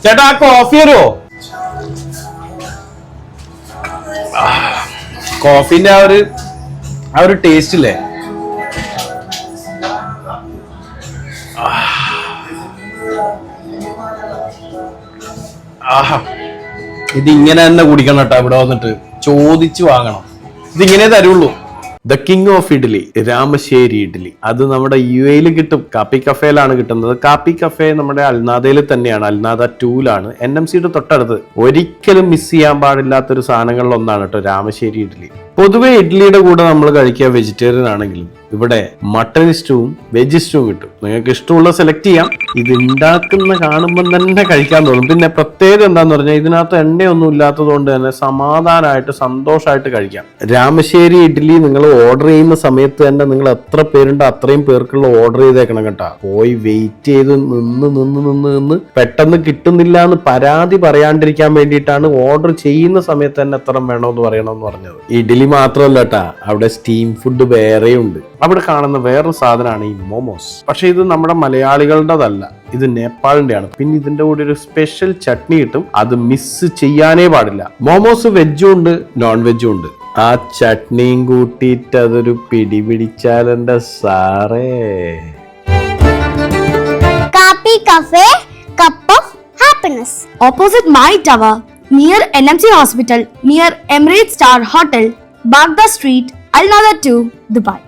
ചേട്ടാ കോഫി വരുമോ? കോഫിന്റെ ആ ഒരു ടേസ്റ്റ് ഇല്ലേ? ഇതിങ്ങനെ തന്നെ കുടിക്കണം കേട്ടോ. ഇവിടെ വന്നിട്ട് ചോദിച്ചു വാങ്ങണം. ഇതിങ്ങനെ തരുള്ളൂ. The king of idli, Ramassery idli. അത് നമ്മുടെ UAE കിട്ടും. കാപ്പി കഫേയിലാണ് കിട്ടുന്നത്. കാപ്പി കഫേ നമ്മുടെ അൽനാദയിൽ തന്നെയാണ്. അൽനാദ 2-ലാണ്, NMCയുടെ തൊട്ടടുത്ത്. ഒരിക്കലും മിസ് ചെയ്യാൻ പാടില്ലാത്തൊരു സാധനങ്ങളിൽ ഒന്നാണ് കേട്ടോ രാമശ്ശേരി ഇഡ്ഡലി. പൊതുവെ ഇഡ്ഡലിയുടെ കൂടെ നമ്മൾ കഴിക്കുക വെജിറ്റേറിയൻ ആണെങ്കിലും ഇവിടെ മട്ടൺ സ്റ്റൂവും വെജ് സ്റ്റൂവും കിട്ടും. നിങ്ങൾക്ക് ഇഷ്ടമുള്ള സെലക്ട് ചെയ്യാം. ഇത് ഉണ്ടാക്കുന്ന കാണുമ്പോൾ തന്നെ കഴിക്കാൻ തോന്നും. പിന്നെ പ്രത്യേകത എന്താന്ന് പറഞ്ഞാൽ ഇതിനകത്ത് എണ്ണയൊന്നും ഇല്ലാത്തത് കൊണ്ട് തന്നെ സമാധാനമായിട്ട് സന്തോഷമായിട്ട് കഴിക്കാം. രാമശ്ശേരി ഇഡ്ഡലി നിങ്ങൾ ഓർഡർ ചെയ്യുന്ന സമയത്ത് തന്നെ നിങ്ങൾ എത്ര പേരുണ്ടോ അത്രയും പേർക്കുള്ള ഓർഡർ ചെയ്തേക്കണം കേട്ടോ. പോയി വെയിറ്റ് ചെയ്ത് നിന്ന് പെട്ടെന്ന് കിട്ടുന്നില്ല എന്ന് പരാതി പറയാണ്ടിരിക്കാൻ വേണ്ടിയിട്ടാണ് ഓർഡർ ചെയ്യുന്ന സമയത്ത് തന്നെ എത്ര വേണമെന്ന് പറയണമെന്ന് പറഞ്ഞത്. ഇഡ്ഡലി മാത്രമല്ല കേട്ടാ, അവിടെ സ്റ്റീം ഫുഡ് വേറെയുണ്ട്. അവിടെ കാണുന്ന വേറൊരു സാധനമാണ് ഈ മോമോസ്. പക്ഷെ ഇത് നമ്മുടെ മലയാളികളുടേതല്ല, ഇത് നേപ്പാളിന്റെയാണ്. പിന്നെ ഇതിന്റെ കൂടെ ഒരു സ്പെഷ്യൽ ചട്നി കിട്ടും, അത് മിസ് ചെയ്യാനേ പാടില്ല. മോമോസ് വെജും ഉണ്ട് നോൺ വെജും ഉണ്ട്. ആ ചട്നിയും കൂട്ടിയിട്ട് അതൊരു പിടി പിടിച്ചാലെന്റെ സാറേ. കാപ്പി cafe, cup of happiness, opposite my tower, near NMC Hospital, near Emirates Star Hotel, Baghdad Street, Al Nahda 2, Dubai.